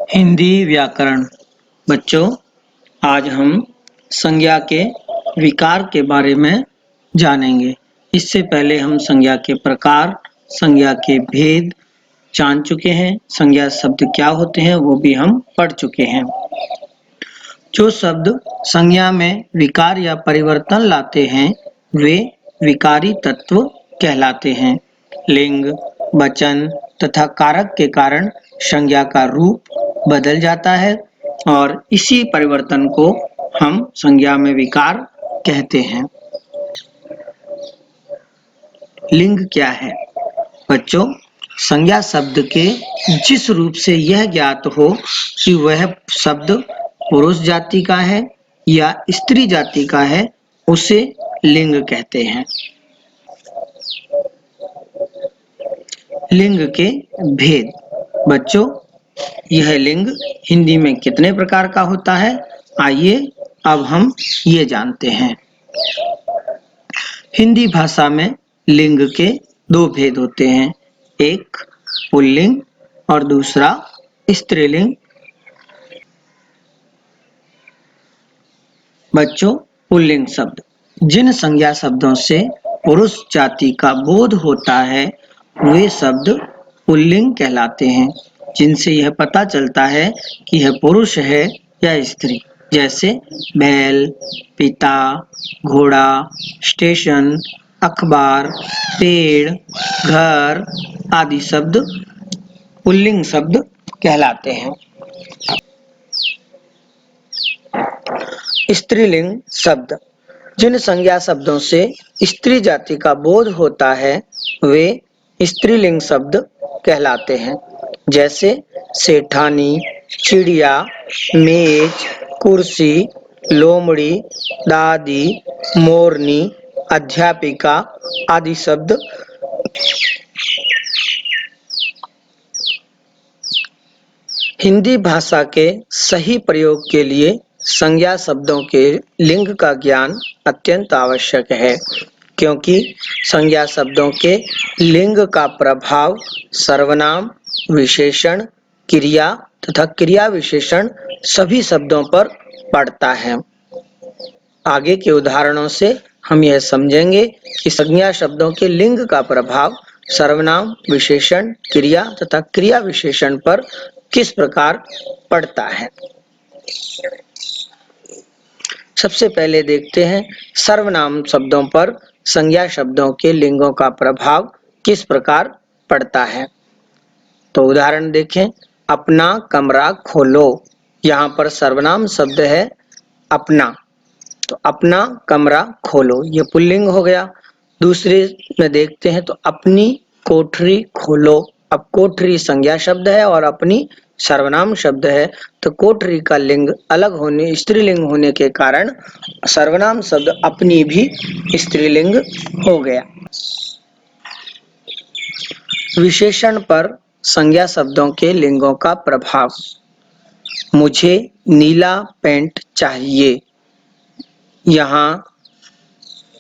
हिंदी व्याकरण। बच्चों, आज हम संज्ञा के विकार के बारे में जानेंगे। इससे पहले हम संज्ञा के प्रकार, संज्ञा के भेद जान चुके हैं। संज्ञा शब्द क्या होते हैं वो भी हम पढ़ चुके हैं। जो शब्द संज्ञा में विकार या परिवर्तन लाते हैं वे विकारी तत्व कहलाते हैं। लिंग, वचन तथा कारक के कारण संज्ञा का रूप बदल जाता है और इसी परिवर्तन को हम संज्ञा में विकार कहते हैं। लिंग क्या है? बच्चों, संज्ञा शब्द के जिस रूप से यह ज्ञात हो कि वह शब्द पुरुष जाति का है या स्त्री जाति का है उसे लिंग कहते हैं। लिंग के भेद। बच्चों, यह लिंग हिंदी में कितने प्रकार का होता है? आइए अब हम ये जानते हैं। हिंदी भाषा में लिंग के दो भेद होते हैं, एक पुल्लिंग और दूसरा स्त्रीलिंग। बच्चों, पुल्लिंग शब्द जिन संज्ञा शब्दों से पुरुष जाति का बोध होता है वे शब्द पुल्लिंग कहलाते हैं, जिनसे यह पता चलता है कि यह पुरुष है या स्त्री। जैसे बैल, पिता, घोड़ा, स्टेशन, अखबार, पेड़, घर आदि शब्द पुल्लिंग शब्द कहलाते हैं। स्त्रीलिंग शब्द जिन संज्ञा शब्दों से स्त्री जाति का बोध होता है वे स्त्रीलिंग शब्द कहलाते हैं। जैसे सेठानी, चिड़िया, मेज, कुर्सी, लोमड़ी, दादी, मोरनी, अध्यापिका आदि शब्द हिंदी भाषा के सही प्रयोग के लिए संज्ञा शब्दों के लिंग का ज्ञान अत्यंत आवश्यक है, क्योंकि संज्ञा शब्दों के लिंग का प्रभाव सर्वनाम, विशेषण, क्रिया तथा क्रिया विशेषण सभी शब्दों पर पड़ता है। आगे के उदाहरणों से हम यह समझेंगे कि संज्ञा शब्दों के लिंग का प्रभाव सर्वनाम, विशेषण, क्रिया तथा क्रिया विशेषण पर किस प्रकार पड़ता है। सबसे पहले देखते हैं सर्वनाम शब्दों पर संज्ञा शब्दों के लिंगों का प्रभाव किस प्रकार पड़ता है। तो उदाहरण देखें, अपना कमरा खोलो। यहाँ पर सर्वनाम शब्द है अपना, तो अपना कमरा खोलो ये पुल्लिंग हो गया। दूसरे में देखते हैं तो अपनी कोठरी खोलो। अब कोठरी संज्ञा शब्द है और अपनी सर्वनाम शब्द है, तो कोठरी का लिंग अलग होने, स्त्रीलिंग होने के कारण सर्वनाम शब्द अपनी भी स्त्रीलिंग हो गया। विशेषण पर संज्ञा शब्दों के लिंगों का प्रभाव। मुझे नीला पेंट चाहिए। यहाँ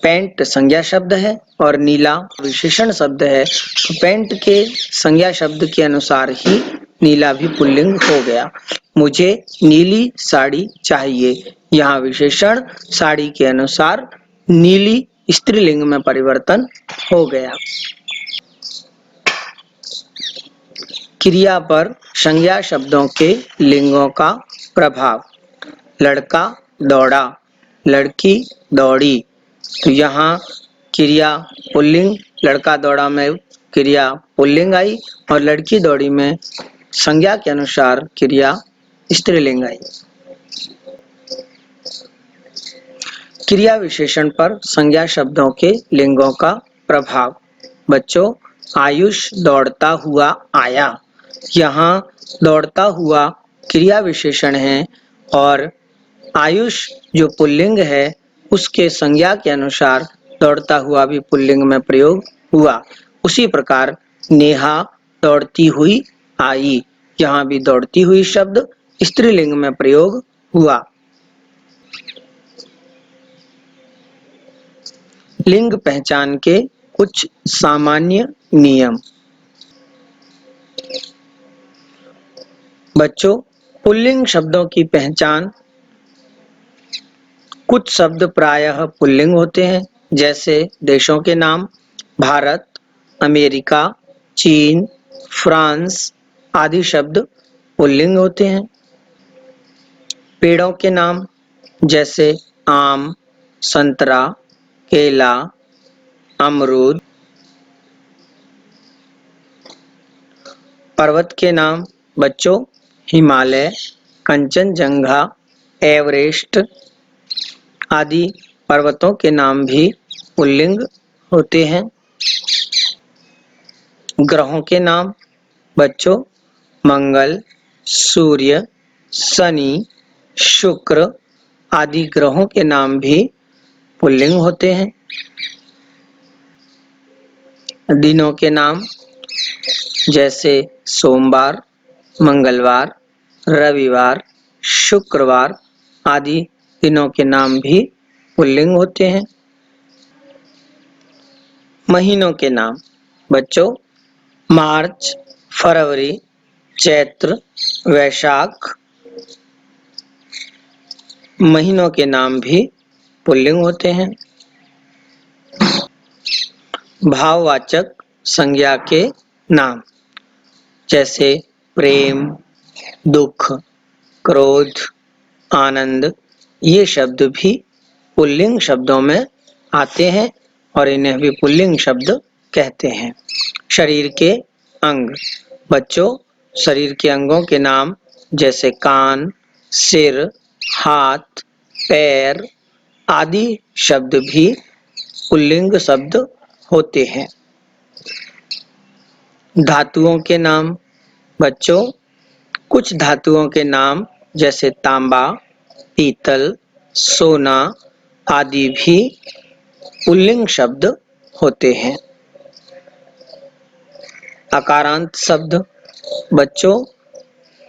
पेंट संज्ञा शब्द है और नीला विशेषण शब्द है, तो पेंट के संज्ञा शब्द के अनुसार ही नीला भी पुल्लिंग हो गया। मुझे नीली साड़ी चाहिए। यहाँ विशेषण साड़ी के अनुसार नीली स्त्रीलिंग में परिवर्तन हो गया। क्रिया पर संज्ञा शब्दों के लिंगों का प्रभाव। लड़का दौड़ा, लड़की दौड़ी, तो यहाँ क्रिया पुल्लिंग, लड़का दौड़ा में क्रिया पुल्लिंग आई और लड़की दौड़ी में संज्ञा के अनुसार क्रिया स्त्रीलिंग आई। क्रिया विशेषण पर संज्ञा शब्दों के लिंगों का प्रभाव। बच्चों, आयुष दौड़ता हुआ आया। यहाँ दौड़ता हुआ क्रिया विशेषण है और आयुष जो पुल्लिंग है उसके संज्ञा के अनुसार दौड़ता हुआ भी पुल्लिंग में प्रयोग हुआ। उसी प्रकार नेहा दौड़ती हुई आई। यहाँ भी दौड़ती हुई शब्द स्त्रीलिंग में प्रयोग हुआ। लिंग पहचान के कुछ सामान्य नियम। बच्चों, पुल्लिंग शब्दों की पहचान। कुछ शब्द प्रायः पुल्लिंग होते हैं, जैसे देशों के नाम भारत, अमेरिका, चीन, फ्रांस आदि शब्द पुल्लिंग होते हैं। पेड़ों के नाम जैसे आम, संतरा, केला, अमरूद। पर्वत के नाम बच्चों हिमालय, कंचनजंगा, एवरेस्ट आदि पर्वतों के नाम भी पुल्लिंग होते हैं। ग्रहों के नाम बच्चों मंगल, सूर्य, शनि, शुक्र आदि ग्रहों के नाम भी पुल्लिंग होते हैं। दिनों के नाम जैसे सोमवार, मंगलवार, रविवार, शुक्रवार आदि दिनों के नाम भी पुल्लिंग होते हैं। महीनों के नाम बच्चों मार्च, फरवरी, चैत्र, वैशाख महीनों के नाम भी पुल्लिंग होते हैं। भाववाचक संज्ञा के नाम जैसे प्रेम, दुख, क्रोध, आनंद ये शब्द भी पुल्लिंग शब्दों में आते हैं और इन्हें भी पुल्लिंग शब्द कहते हैं। शरीर के अंग बच्चों शरीर के अंगों के नाम जैसे कान, सिर, हाथ, पैर आदि शब्द भी पुल्लिंग शब्द होते हैं। धातुओं के नाम बच्चों कुछ धातुओं के नाम जैसे तांबा, पीतल, सोना आदि भी पुल्लिंग शब्द होते हैं। अकारांत शब्द बच्चों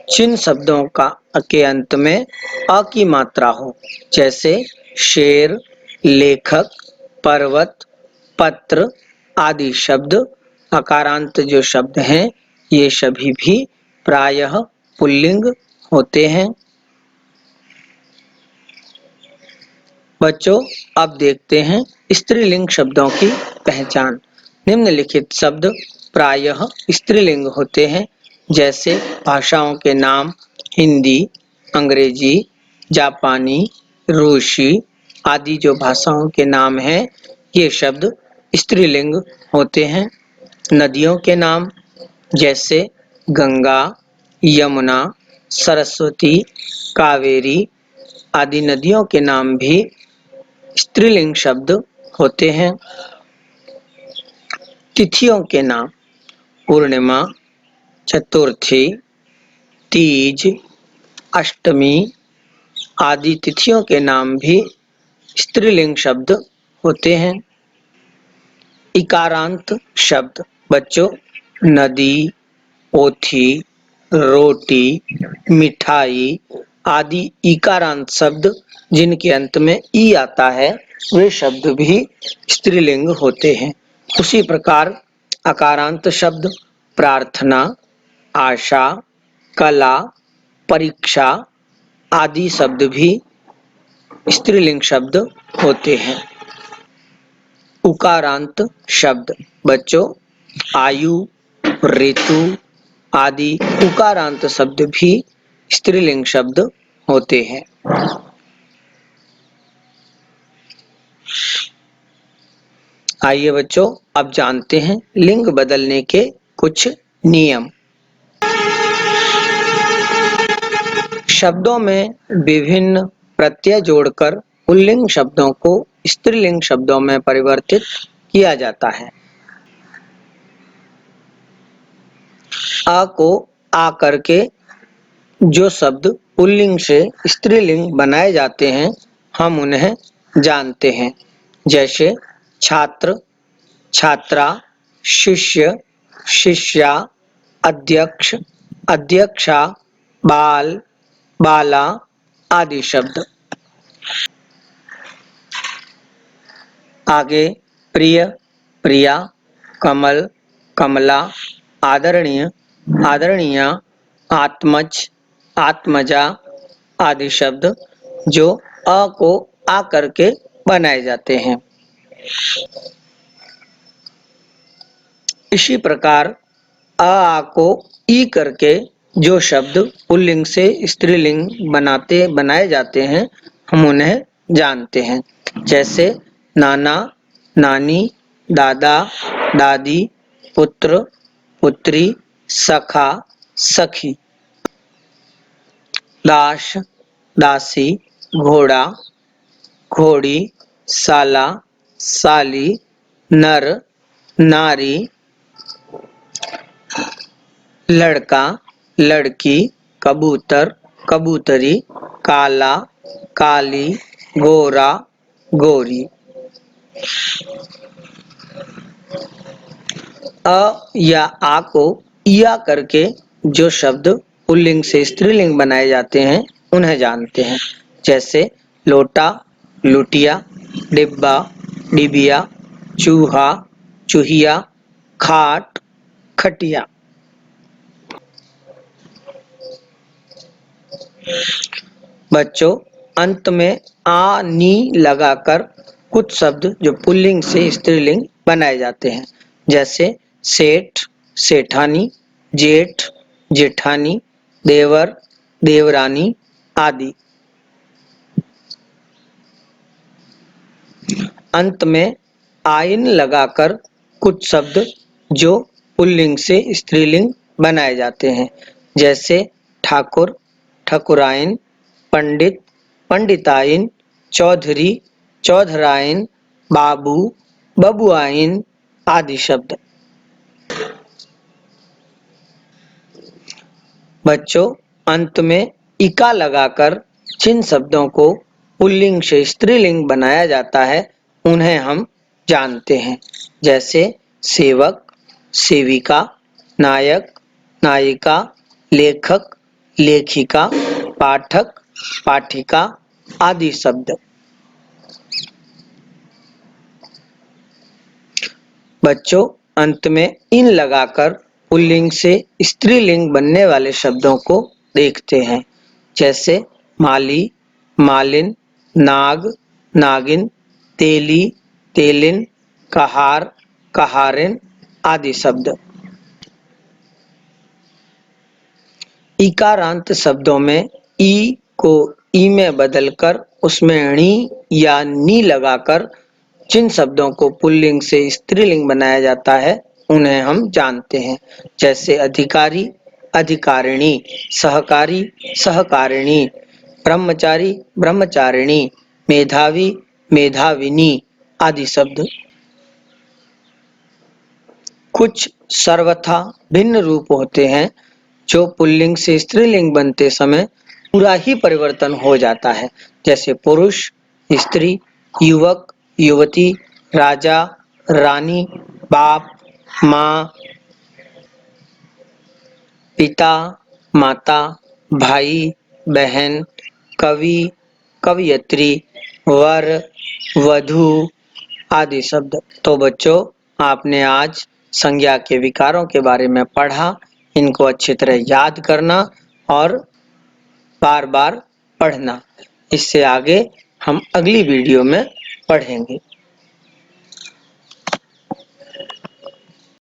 जिन शब्दों के अंत में अ की मात्रा हो जैसे शेर, लेखक, पर्वत, पत्र आदि शब्द अकारांत जो शब्द हैं ये सभी भी प्रायः पुल्लिंग होते हैं। बच्चों अब देखते हैं स्त्रीलिंग शब्दों की पहचान। निम्नलिखित शब्द प्रायः स्त्रीलिंग होते हैं जैसे भाषाओं के नाम हिंदी, अंग्रेजी, जापानी, रूसी आदि जो भाषाओं के नाम हैं ये शब्द स्त्रीलिंग होते हैं। नदियों के नाम जैसे गंगा, यमुना, सरस्वती, कावेरी आदि नदियों के नाम भी स्त्रीलिंग शब्द होते हैं। तिथियों के नाम पूर्णिमा, चतुर्थी, तीज, अष्टमी आदि तिथियों के नाम भी स्त्रीलिंग शब्द होते हैं। इकारांत शब्द बच्चों नदी, पोथी, रोटी, मिठाई आदि इकारांत शब्द जिनके अंत में ई आता है वे शब्द भी स्त्रीलिंग होते हैं। उसी प्रकार अकारांत शब्द प्रार्थना, आशा, कला, परीक्षा आदि शब्द भी स्त्रीलिंग शब्द होते हैं। उकारांत शब्द बच्चों आयु, ऋतु आदि उकारांत शब्द भी स्त्रीलिंग शब्द होते हैं। आइए बच्चों अब जानते हैं लिंग बदलने के कुछ नियम। शब्दों में विभिन्न प्रत्यय जोड़कर पुल्लिंग शब्दों को स्त्रीलिंग शब्दों में परिवर्तित किया जाता है। आ को आ करके जो शब्द पुल्लिंग से स्त्रीलिंग बनाए जाते हैं हम उन्हें जानते हैं जैसे छात्र, छात्रा, शिष्य, शिष्या, अध्यक्ष, अध्यक्षा, बाल, बाला आदि शब्द। आगे प्रिय, प्रिया, कमल, कमला, आदरणीय, आदरणीया, आत्मज, आत्मजा आदि शब्द जो अ को आ करके बनाए जाते हैं। इसी प्रकार अ आ को ई करके जो शब्द पुल्लिंग से स्त्रीलिंग बनाए जाते हैं, हम उन्हें जानते हैं। जैसे नाना, नानी, दादा, दादी, पुत्र, पुत्री, सखा, सखी। दास, दासी, घोड़ा, घोड़ी, साला, साली, नर, नारी, लड़का, लड़की, कबूतर, कबूतरी, काला, काली, गोरा, गोरी। अ या आ को या करके जो शब्द पुल्लिंग से स्त्रीलिंग बनाए जाते हैं, उन्हें जानते हैं। जैसे लोटा, लुटिया, डिब्बा, डिबिया, चूहा, चूहिया, खाट, खटिया। बच्चों, अंत में आ नी लगाकर कुछ शब्द जो पुल्लिंग से स्त्रीलिंग बनाए जाते हैं। जैसे सेठ, सेठानी, जेठ, जेठानी, देवर, देवरानी आदि। अंत में आइन लगाकर कुछ शब्द जो पुल्लिंग से स्त्रीलिंग बनाए जाते हैं। जैसे ठाकुर, ठकुराइन, पंडित, पंडिताइन, चौधरी, चौधराइन, बाबू, बबुआइन आदि शब्द। बच्चों, अंत में इका लगाकर जिन शब्दों को पुल्लिंग से स्त्रीलिंग बनाया जाता है, उन्हें हम जानते हैं। जैसे सेवक, सेविका, नायक, नायिका, लेखक, लेखिका, पाठक, पाठिका आदि शब्द। बच्चों, अंत में इन लगाकर पुल्लिंग से स्त्रीलिंग बनने वाले शब्दों को देखते हैं। जैसे माली, मालिन, नाग, नागिन, तेली, तेलिन, कहार, कहारिन आदि शब्द। इकारांत शब्दों में ई को ई में बदलकर उसमें णी या नी लगाकर जिन शब्दों को पुल्लिंग से स्त्रीलिंग बनाया जाता है, उन्हें हम जानते हैं। जैसे अधिकारी, अधिकारिणी, सहकारी, सहकारिणी, ब्रह्मचारी, ब्रह्मचारिणी, मेधावी, मेधाविनी आदि शब्द। कुछ सर्वथा भिन्न रूप होते हैं जो पुल्लिंग से स्त्रीलिंग बनते समय पूरा ही परिवर्तन हो जाता है। जैसे पुरुष, स्त्री, युवक, युवती, राजा, रानी, बाप, माँ, पिता, माता, भाई, बहन, कवि, कवयित्री, वर, वधू आदि शब्द। तो बच्चों, आपने आज संज्ञा के विकारों के बारे में पढ़ा। इनको अच्छी तरह याद करना और बार बार पढ़ना। इससे आगे हम अगली वीडियो में पढ़ेंगे।